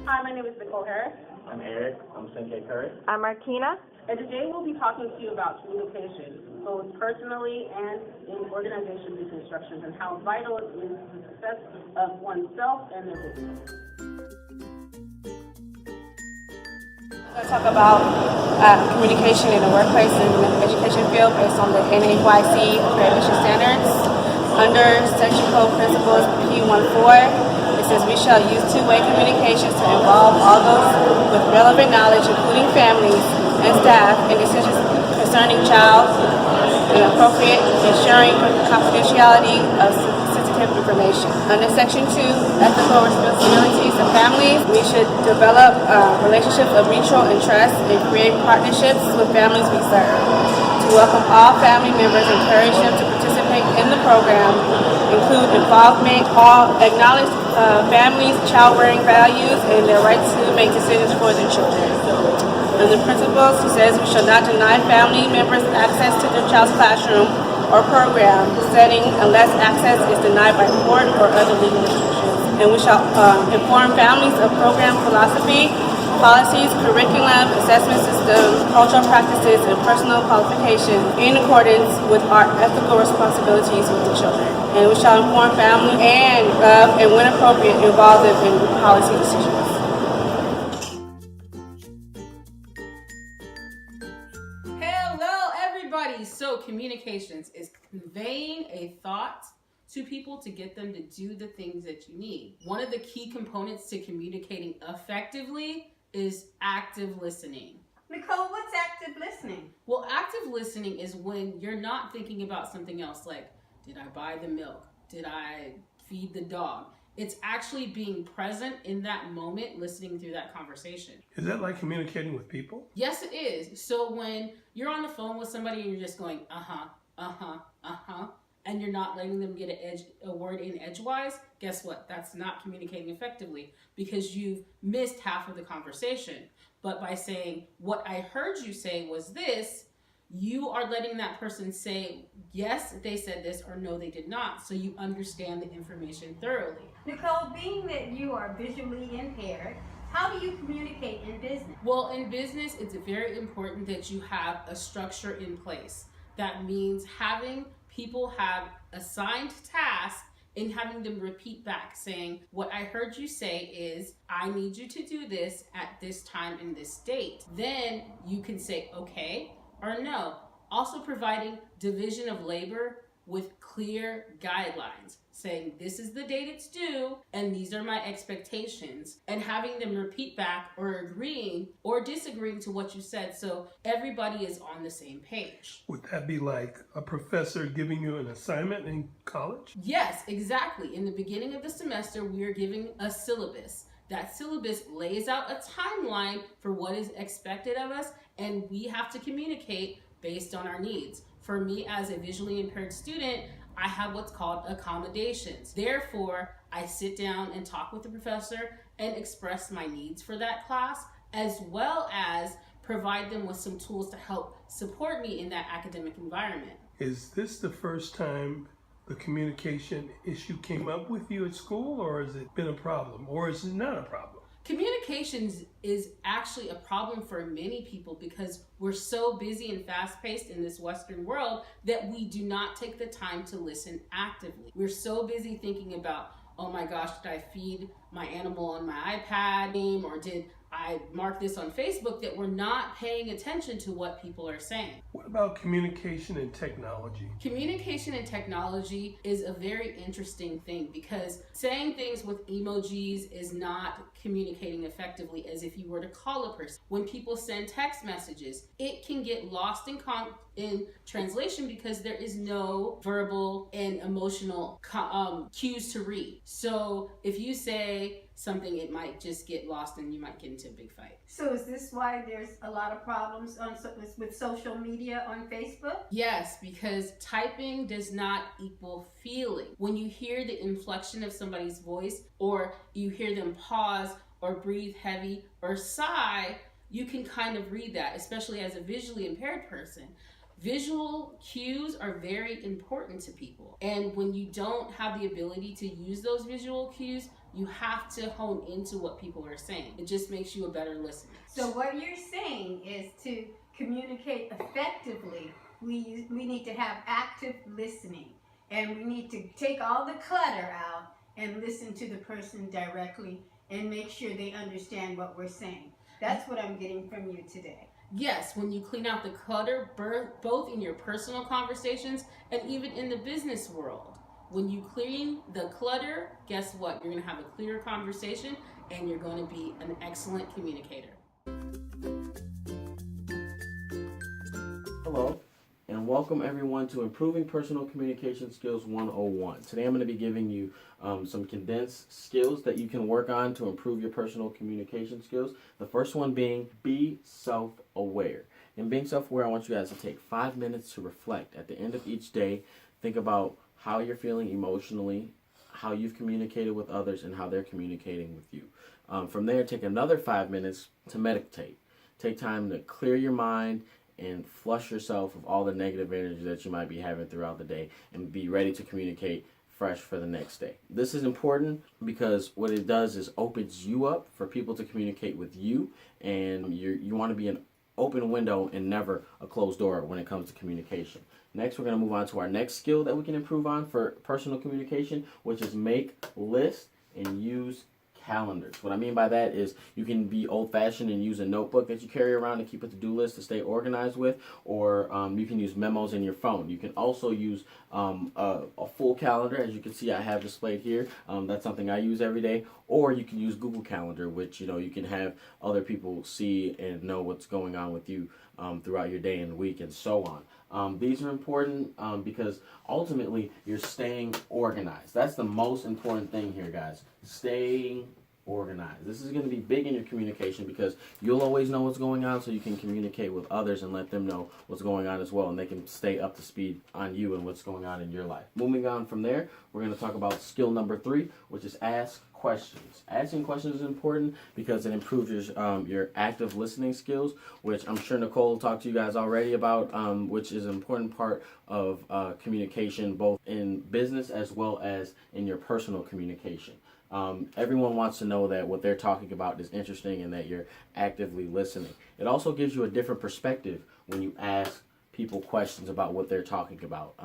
Hi, my name is Nicole Harris. I'm Eric. I'm Cinque Curry. I'm Martina. And today we'll be talking to you about communication, both personally and in organization deconstructions, and how vital it is to the success of oneself and their business. We're going to talk about communication in the workplace and the education field based on the NAYC accreditation standards. Under Section Code Principles P14, it says we shall use two-way communications to involve all those with relevant knowledge, including families and staff, in decisions concerning child and appropriate, ensuring confidentiality of sensitive information. Under Section 2, ethical responsibilities of families, we should develop relationships of mutual interest and create partnerships with families we serve. To welcome all family members, encourage them to participate in the program, include involvement, acknowledge families' child-rearing values and their right to make decisions for their children. Under principles, he says we shall not deny family members access to their child's classroom or program setting unless access is denied by court or other legal restrictions. And we shall inform families of program philosophy, policies, curriculum, assessment systems, cultural practices, and personal qualifications in accordance with our ethical responsibilities with the children. And we shall inform family and when appropriate, involve them in policy decisions. Hello, everybody. So communications is conveying a thought to people to get them to do the things that you need. One of the key components to communicating effectively is active listening. Nicole, what's active listening? Well, active listening is when you're not thinking about something else like, did I buy the milk? Did I feed the dog? It's actually being present in that moment, listening through that conversation. Is that like communicating with people? Yes, it is. So when you're on the phone with somebody and you're just going, and you're not letting them get a word in edgewise, guess what? That's not communicating effectively because you've missed half of the conversation. But by saying, what I heard you say was this, you are letting that person say, yes, they said this, or no, they did not. So you understand the information thoroughly. Nicole, being that you are visually impaired, how do you communicate in business? Well, in business, it's very important that you have a structure in place. That means having people have assigned tasks and having them repeat back saying, what I heard you say is, I need you to do this at this time and this date. Then you can say, okay or no. Also providing division of labor with clear guidelines, saying this is the date it's due and these are my expectations, and having them repeat back or agreeing or disagreeing to what you said so everybody is on the same page. Would that be like a professor giving you an assignment in college? Yes, exactly. In the beginning of the semester, we are giving a syllabus. That syllabus lays out a timeline for what is expected of us, and we have to communicate based on our needs. For me, as a visually impaired student, I have what's called accommodations. Therefore, I sit down and talk with the professor and express my needs for that class, as well as provide them with some tools to help support me in that academic environment. Is this the first time the communication issue came up with you at school, or has it been a problem, or is it not a problem? Communications is actually a problem for many people because we're so busy and fast-paced in this Western world that we do not take the time to listen actively. We're so busy thinking about, oh my gosh, did I feed my animal on my iPad, or did I mark this on Facebook, that we're not paying attention to what people are saying. What about communication and technology? Communication and technology is a very interesting thing because saying things with emojis is not communicating effectively as if you were to call a person. When people send text messages, it can get lost in translation because there is no verbal and emotional cues to read. So if you say something, it might just get lost and you might get into a big fight. So is this why there's a lot of problems with social media on Facebook? Yes, because typing does not equal feeling. When you hear the inflection of somebody's voice, or you hear them pause or breathe heavy or sigh, you can kind of read that, especially as a visually impaired person. Visual cues are very important to people. And when you don't have the ability to use those visual cues, you have to hone into what people are saying. It just makes you a better listener. So what you're saying is to communicate effectively, we need to have active listening. And we need to take all the clutter out and listen to the person directly and make sure they understand what we're saying. That's what I'm getting from you today. Yes, when you clean out the clutter, both in your personal conversations and even in the business world. When you clean the clutter, guess what? You're going to have a clearer conversation and you're going to be an excellent communicator. Hello, and welcome everyone to Improving Personal Communication Skills 101. Today I'm going to be giving you some condensed skills that you can work on to improve your personal communication skills. The first one being be self-aware. In being self-aware, I want you guys to take 5 minutes to reflect. At the end of each day, think about how you're feeling emotionally, how you've communicated with others, and how they're communicating with you. From there, take another 5 minutes to meditate. Take time to clear your mind and flush yourself of all the negative energy that you might be having throughout the day and be ready to communicate fresh for the next day. This is important because what it does is opens you up for people to communicate with you, and you want to be an open window and never a closed door when it comes to communication. Next, we're going to move on to our next skill that we can improve on for personal communication, which is make lists and use calendars. What I mean by that is you can be old-fashioned and use a notebook that you carry around to keep a to-do list to stay organized with, or you can use memos in your phone. You can also use a full calendar, as you can see I have displayed here. That's something I use every day. Or you can use Google Calendar, which you can have other people see and know what's going on with you throughout your day and week and so on. These are important because ultimately you're staying organized. That's the most important thing here, guys. Staying organized. This is going to be big in your communication because you'll always know what's going on, so you can communicate with others and let them know what's going on as well, and they can stay up to speed on you and what's going on in your life. Moving on from there, we're going to talk about skill number 3, which is ask questions. Asking questions is important because it improves your active listening skills, which I'm sure Nicole will talk to you guys already about, which is an important part of communication, both in business as well as in your personal communication. Everyone wants to know that what they're talking about is interesting and that you're actively listening. It also gives you a different perspective when you ask people questions about what they're talking about.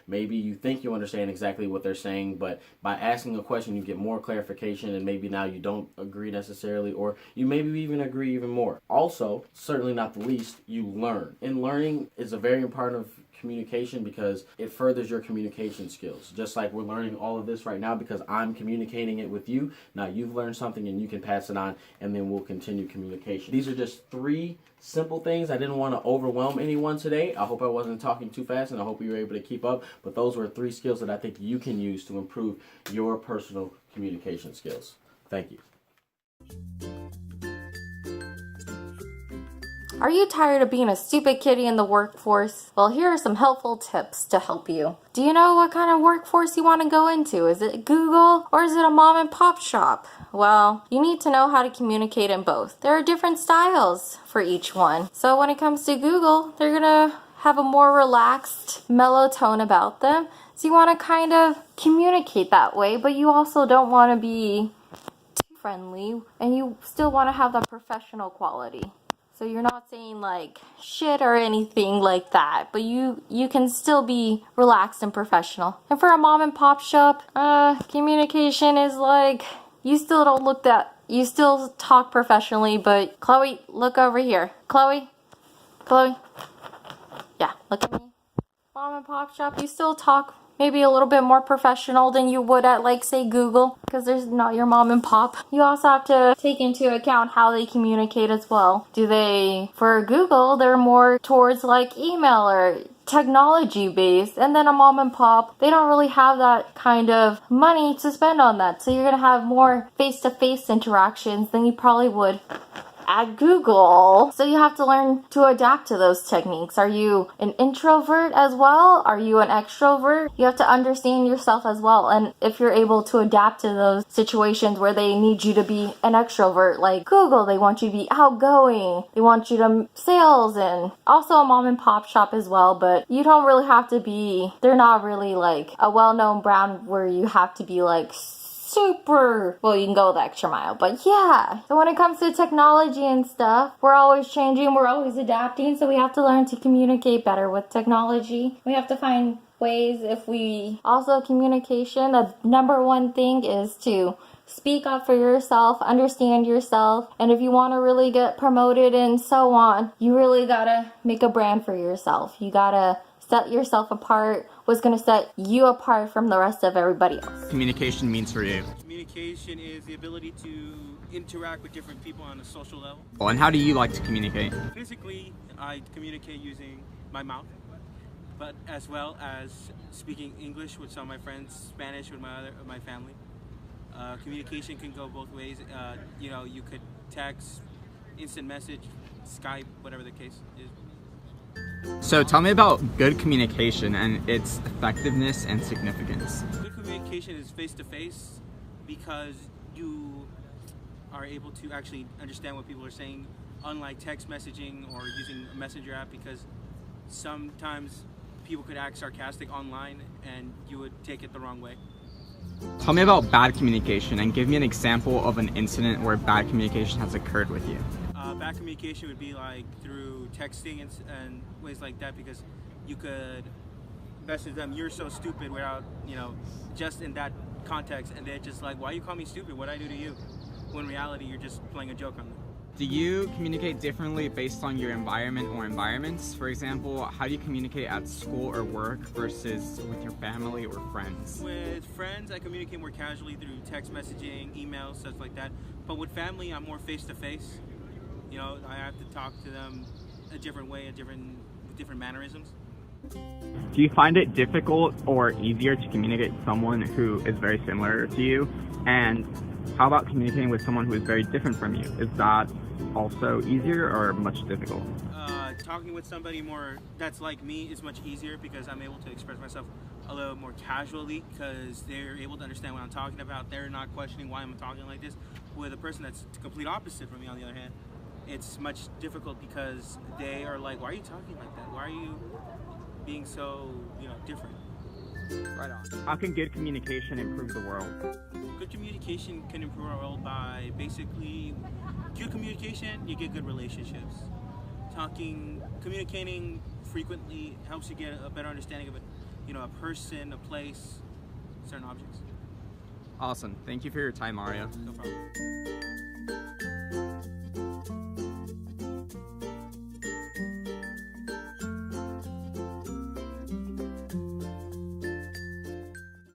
Maybe you think you understand exactly what they're saying, but by asking a question you get more clarification, and maybe now you don't agree necessarily, or you maybe even agree even more. Also, certainly not the least, you learn. And learning is a very important part of communication because it furthers your communication skills. Just like we're learning all of this right now because I'm communicating it with you. Now you've learned something and you can pass it on, and then we'll continue communication. These are just 3 simple things. I didn't want to overwhelm anyone today. I hope I wasn't talking too fast, and I hope you were able to keep up. But those were 3 skills that I think you can use to improve your personal communication skills. Thank you. Are you tired of being a stupid kitty in the workforce? Well, here are some helpful tips to help you. Do you know what kind of workforce you want to go into? Is it Google or is it a mom and pop shop? Well, you need to know how to communicate in both. There are different styles for each one. So when it comes to Google, they're going to have a more relaxed, mellow tone about them. So you want to kind of communicate that way, but you also don't want to be too friendly, and you still want to have that professional quality. So you're not saying like shit or anything like that, but you can still be relaxed and professional. And for a mom and pop shop, communication is like, you still don't look that, you still talk professionally, but Chloe, look over here. Chloe, yeah, look at me. Mom and pop shop, you still talk maybe a little bit more professional than you would at, like, say, Google, because there's not your mom and pop. You also have to take into account how they communicate as well. For Google, they're more towards, like, email or technology based, and then a mom and pop, they don't really have that kind of money to spend on that. So you're going to have more face-to-face interactions than you probably would at Google. So you have to learn to adapt to those techniques. Are you an introvert as well? Are you an extrovert? You have to understand yourself as well. And if you're able to adapt to those situations where they need you to be an extrovert, like Google, they want you to be outgoing. They want you to sales and also a mom and pop shop as well. But you don't really have to be, they're not really like a well-known brand where you have to be like super, well, you can go the extra mile, but yeah. So when it comes to technology and stuff, we're always changing, we're always adapting, so we have to learn to communicate better with technology. We have to find ways if we, also communication, the number one thing is to speak up for yourself, understand yourself, and if you want to really get promoted and so on, you really gotta make a brand for yourself. You gotta set yourself apart. What's going to set you apart from the rest of everybody else? Communication means for you. Communication is the ability to interact with different people on a social level. Well, and how do you like to communicate? Physically, I communicate using my mouth, but as well as speaking English with some of my friends, Spanish with my family. Communication can go both ways. You know, you could text, instant message, Skype, whatever the case is. So tell me about good communication and its effectiveness and significance. Good communication is face-to-face because you are able to actually understand what people are saying, unlike text messaging or using a messenger app, because sometimes people could act sarcastic online and you would take it the wrong way. Tell me about bad communication and give me an example of an incident where bad communication has occurred with you. Bad communication would be like through texting and ways like that, because you could message them, "You're so stupid," without, you know, just in that context, and they're just like, "Why you call me stupid? What'd I do to you?" When in reality, you're just playing a joke on them. Do you communicate differently based on your environment or environments? For example, how do you communicate at school or work versus with your family or friends? With friends, I communicate more casually through text messaging, emails, stuff like that. But with family, I'm more face-to-face. You know, I have to talk to them a different way, different mannerisms. Do you find it difficult or easier to communicate with someone who is very similar to you? And how about communicating with someone who is very different from you? Is that also easier or much difficult? Talking with somebody more that's like me is much easier because I'm able to express myself a little more casually because they're able to understand what I'm talking about. They're not questioning why I'm talking like this. With a person that's the complete opposite from me, on the other hand, it's much difficult because they are like, "Why are you talking like that? Why are you being so, you know, different?" Right on. How can good communication improve the world? Good communication can improve our world by basically good communication. You get good relationships. Communicating frequently helps you get a better understanding of a person, a place, certain objects. Awesome. Thank you for your time, Mario. No problem.